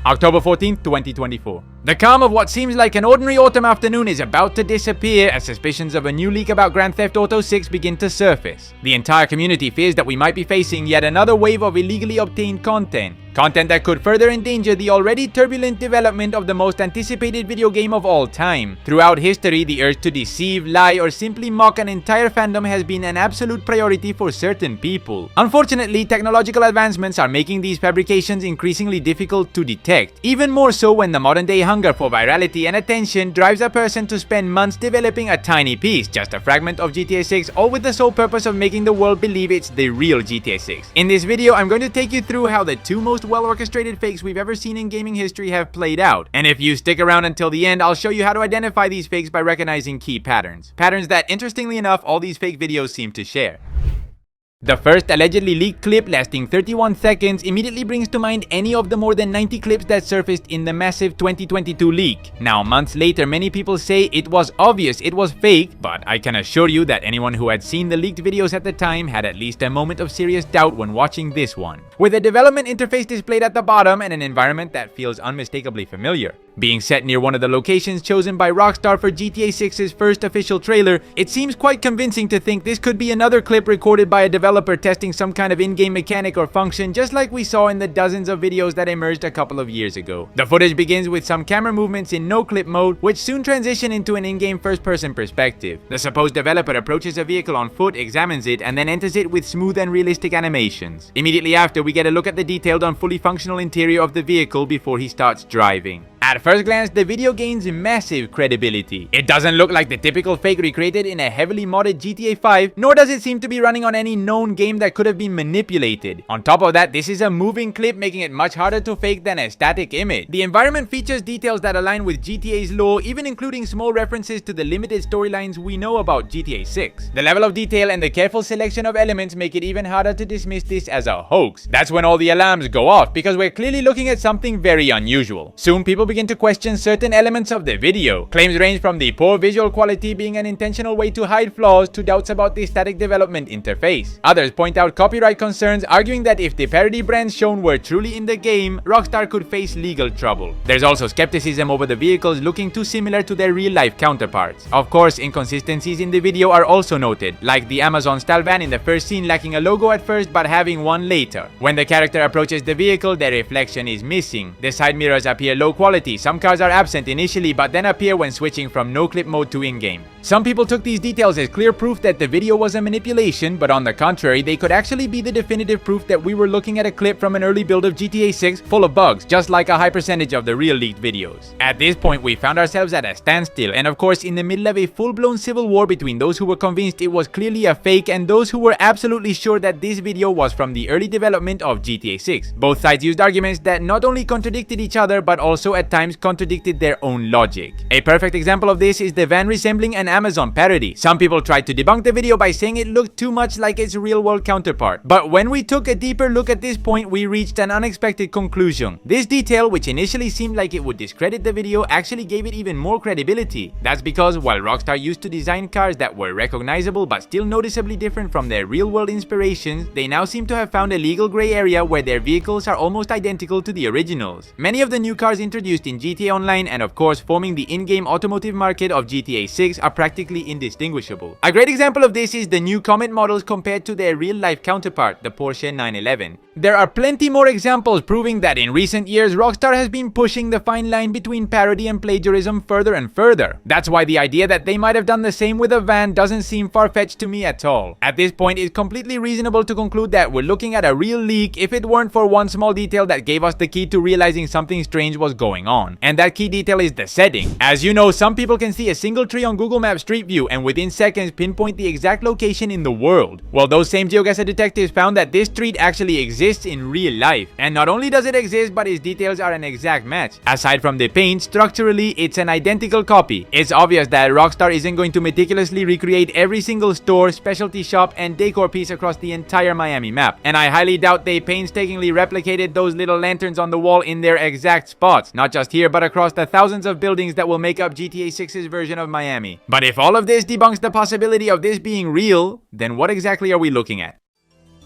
October 14th, 2024. The calm of what seems like an ordinary autumn afternoon is about to disappear as suspicions of a new leak about Grand Theft Auto 6 begin to surface. The entire community fears that we might be facing yet another wave of illegally obtained content that could further endanger the already turbulent development of the most anticipated video game of all time. Throughout history, the urge to deceive, lie, or simply mock an entire fandom has been an absolute priority for certain people. Unfortunately, technological advancements are making these fabrications increasingly difficult to detect, even more so when the modern-day hunger for virality and attention drives a person to spend months developing a tiny piece, just a fragment of GTA 6, all with the sole purpose of making the world believe it's the real GTA 6. In this video, I'm going to take you through how the two most well-orchestrated fakes we've ever seen in gaming history have played out. And if you stick around until the end, I'll show you how to identify these fakes by recognizing key patterns. Patterns that, interestingly enough, all these fake videos seem to share. The first allegedly leaked clip, lasting 31 seconds, immediately brings to mind any of the more than 90 clips that surfaced in the massive 2022 leak. Now, months later, many people say it was obvious it was fake, but I can assure you that anyone who had seen the leaked videos at the time had at least a moment of serious doubt when watching this one. With a development interface displayed at the bottom and an environment that feels unmistakably familiar. Being set near one of the locations chosen by Rockstar for GTA 6's first official trailer, it seems quite convincing to think this could be another clip recorded by a developer testing some kind of in-game mechanic or function, just like we saw in the dozens of videos that emerged a couple of years ago. The footage begins with some camera movements in no-clip mode, which soon transition into an in-game first-person perspective. The supposed developer approaches a vehicle on foot, examines it, and then enters it with smooth and realistic animations. Immediately after, we get a look at the detailed and fully functional interior of the vehicle before he starts driving. At first glance, the video gains massive credibility. It doesn't look like the typical fake recreated in a heavily modded GTA 5, nor does it seem to be running on any known game that could have been manipulated. On top of that, this is a moving clip, making it much harder to fake than a static image. The environment features details that align with GTA's lore, even including small references to the limited storylines we know about GTA 6. The level of detail and the careful selection of elements make it even harder to dismiss this as a hoax. That's when all the alarms go off, because we're clearly looking at something very unusual. Soon, people begin to question certain elements of the video. Claims range from the poor visual quality being an intentional way to hide flaws to doubts about the static development interface. Others point out copyright concerns, arguing that if the parody brands shown were truly in the game, Rockstar could face legal trouble. There's also skepticism over the vehicles looking too similar to their real-life counterparts. Of course, inconsistencies in the video are also noted, like the Amazon-style van in the first scene lacking a logo at first but having one later. When the character approaches the vehicle, their reflection is missing. The side mirrors appear low quality. Some cars are absent initially but then appear when switching from no-clip mode to in-game. Some people took these details as clear proof that the video was a manipulation, but on the contrary, they could actually be the definitive proof that we were looking at a clip from an early build of GTA 6 full of bugs, just like a high percentage of the real leaked videos. At this point, we found ourselves at a standstill, and of course in the middle of a full-blown civil war between those who were convinced it was clearly a fake and those who were absolutely sure that this video was from the early development of GTA 6. Both sides used arguments that not only contradicted each other but also at times contradicted their own logic. A perfect example of this is the van resembling an Amazon parody. Some people tried to debunk the video by saying it looked too much like its real-world counterpart. But when we took a deeper look at this point, we reached an unexpected conclusion. This detail, which initially seemed like it would discredit the video, actually gave it even more credibility. That's because while Rockstar used to design cars that were recognizable but still noticeably different from their real-world inspirations, they now seem to have found a legal gray area where their vehicles are almost identical to the originals. Many of the new cars introduced in GTA Online and of course forming the in-game automotive market of GTA 6 are practically indistinguishable. A great example of this is the new Comet models compared to their real-life counterpart, the Porsche 911. There are plenty more examples proving that in recent years Rockstar has been pushing the fine line between parody and plagiarism further and further. That's why the idea that they might have done the same with a van doesn't seem far-fetched to me at all. At this point, it's completely reasonable to conclude that we're looking at a real leak if it weren't for one small detail that gave us the key to realizing something strange was going on. And that key detail is the setting. As you know, some people can see a single tree on Google Maps Street View and within seconds pinpoint the exact location in the world. Well, those same geoguessr detectives found that this street actually exists in real life. And not only does it exist, but its details are an exact match. Aside from the paint, structurally, it's an identical copy. It's obvious that Rockstar isn't going to meticulously recreate every single store, specialty shop, and decor piece across the entire Miami map. And I highly doubt they painstakingly replicated those little lanterns on the wall in their exact spots. Not just here, but across the thousands of buildings that will make up GTA 6's version of Miami. But if all of this debunks the possibility of this being real, then what exactly are we looking at?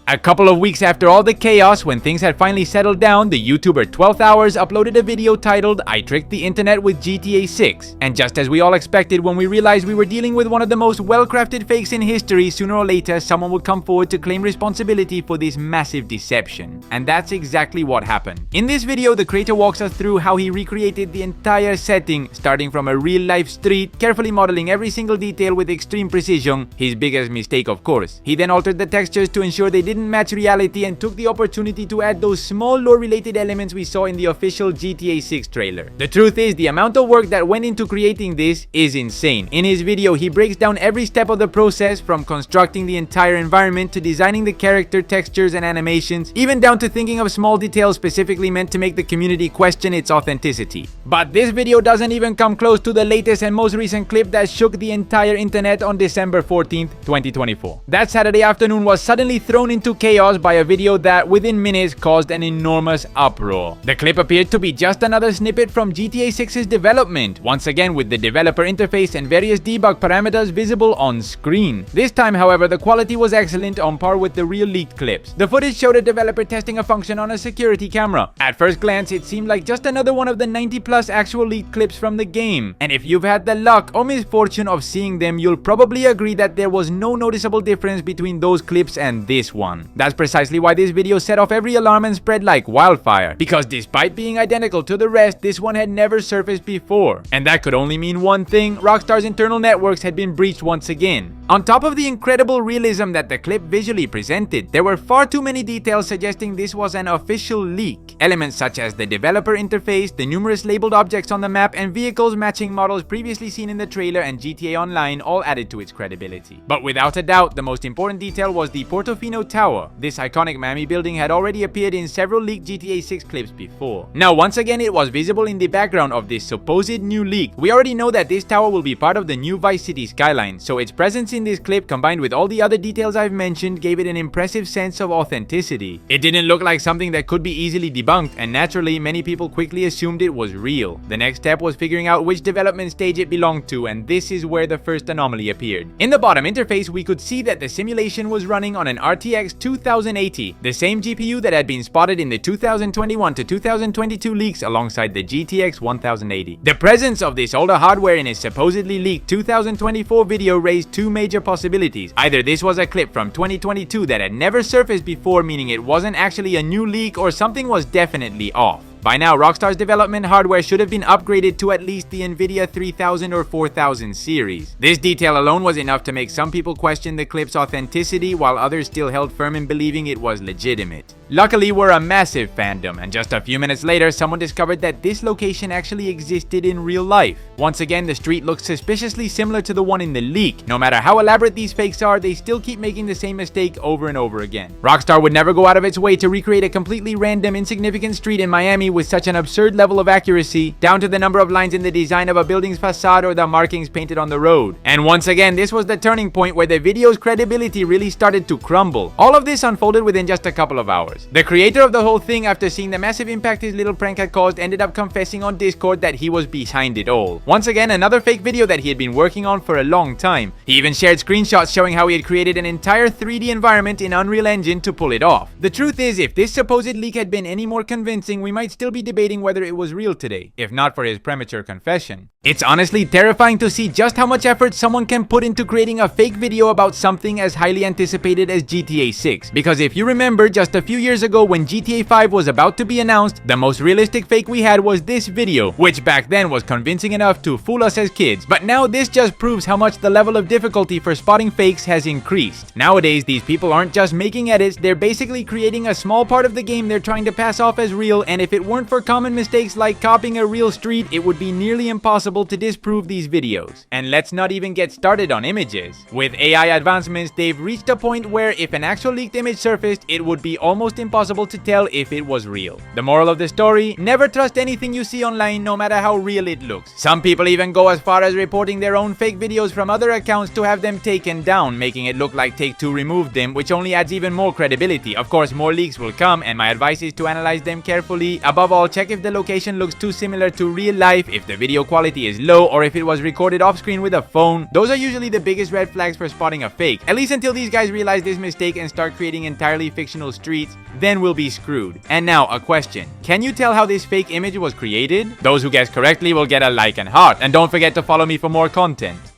A couple of weeks after all the chaos, when things had finally settled down, the YouTuber 12th Hours uploaded a video titled "I Tricked the Internet with GTA 6. And just as we all expected, when we realized we were dealing with one of the most well-crafted fakes in history, sooner or later someone would come forward to claim responsibility for this massive deception. And that's exactly what happened. In this video, the creator walks us through how he recreated the entire setting, starting from a real-life street, carefully modeling every single detail with extreme precision, his biggest mistake of course. He then altered the textures to ensure they didn't match reality and took the opportunity to add those small lore-related elements we saw in the official GTA 6 trailer. The truth is, the amount of work that went into creating this is insane. In his video, he breaks down every step of the process, from constructing the entire environment to designing the character textures and animations, even down to thinking of small details specifically meant to make the community question its authenticity. But this video doesn't even come close to the latest and most recent clip that shook the entire internet on December 14th, 2024. That Saturday afternoon was suddenly thrown into chaos by a video that within minutes caused an enormous uproar. The clip appeared to be just another snippet from GTA 6's development, once again with the developer interface and various debug parameters visible on screen. This time, however, the quality was excellent, on par with the real leaked clips. The footage showed a developer testing a function on a security camera. At first glance, it seemed like just another one of the 90+ actual leaked clips from the game. And if you've had the luck or misfortune of seeing them, you'll probably agree that there was no noticeable difference between those clips and this one. That's precisely why this video set off every alarm and spread like wildfire, because despite being identical to the rest, this one had never surfaced before. And that could only mean one thing: Rockstar's internal networks had been breached once again. On top of the incredible realism that the clip visually presented, there were far too many details suggesting this was an official leak. Elements such as the developer interface, the numerous labeled objects on the map, and vehicles matching models previously seen in the trailer and GTA Online all added to its credibility. But without a doubt, the most important detail was the Portofino Tower. This iconic Miami building had already appeared in several leaked GTA 6 clips before. Now, once again, it was visible in the background of this supposed new leak. We already know that this tower will be part of the new Vice City skyline, so its presence in this clip, combined with all the other details I've mentioned, gave it an impressive sense of authenticity. It didn't look like something that could be easily debunked, and naturally, many people quickly assumed it was real. The next step was figuring out which development stage it belonged to, and this is where the first anomaly appeared. In the bottom interface, we could see that the simulation was running on an RTX 2080, the same GPU that had been spotted in the 2021 to 2022 leaks alongside the GTX 1080. The presence of this older hardware in his supposedly leaked 2024 video raised two major possibilities. Either this was a clip from 2022 that had never surfaced before, meaning it wasn't actually a new leak, or something was definitely off. By now, Rockstar's development hardware should have been upgraded to at least the Nvidia 3000 or 4000 series. This detail alone was enough to make some people question the clip's authenticity, while others still held firm in believing it was legitimate. Luckily, we're a massive fandom, and just a few minutes later, someone discovered that this location actually existed in real life. Once again, the street looks suspiciously similar to the one in the leak. No matter how elaborate these fakes are, they still keep making the same mistake over and over again. Rockstar would never go out of its way to recreate a completely random, insignificant street in Miami with such an absurd level of accuracy, down to the number of lines in the design of a building's facade or the markings painted on the road. And once again, this was the turning point where the video's credibility really started to crumble. All of this unfolded within just a couple of hours. The creator of the whole thing, after seeing the massive impact his little prank had caused, ended up confessing on Discord that he was behind it all. Once again, another fake video that he had been working on for a long time. He even shared screenshots showing how he had created an entire 3D environment in Unreal Engine to pull it off. The truth is, if this supposed leak had been any more convincing, we might still be debating whether it was real today, if not for his premature confession. It's honestly terrifying to see just how much effort someone can put into creating a fake video about something as highly anticipated as GTA 6. Because if you remember, just a few years ago when GTA 5 was about to be announced, the most realistic fake we had was this video, which back then was convincing enough to fool us as kids. But now this just proves how much the level of difficulty for spotting fakes has increased. Nowadays, these people aren't just making edits, they're basically creating a small part of the game they're trying to pass off as real, and if it weren't for common mistakes like copying a real street, it would be nearly impossible to disprove these videos. And let's not even get started on images. With AI advancements, they've reached a point where if an actual leaked image surfaced, it would be almost impossible to tell if it was real. The moral of the story: never trust anything you see online, no matter how real it looks. Some people even go as far as reporting their own fake videos from other accounts to have them taken down, making it look like Take-Two removed them, which only adds even more credibility. Of course, more leaks will come, and my advice is to analyze them carefully. Above Above all, check if the location looks too similar to real life, if the video quality is low, or if it was recorded off screen with a phone. Those are usually the biggest red flags for spotting a fake, at least until these guys realize this mistake and start creating entirely fictional streets. Then we'll be screwed. And now a question: can you tell how this fake image was created? Those who guess correctly will get a like and heart, and don't forget to follow me for more content.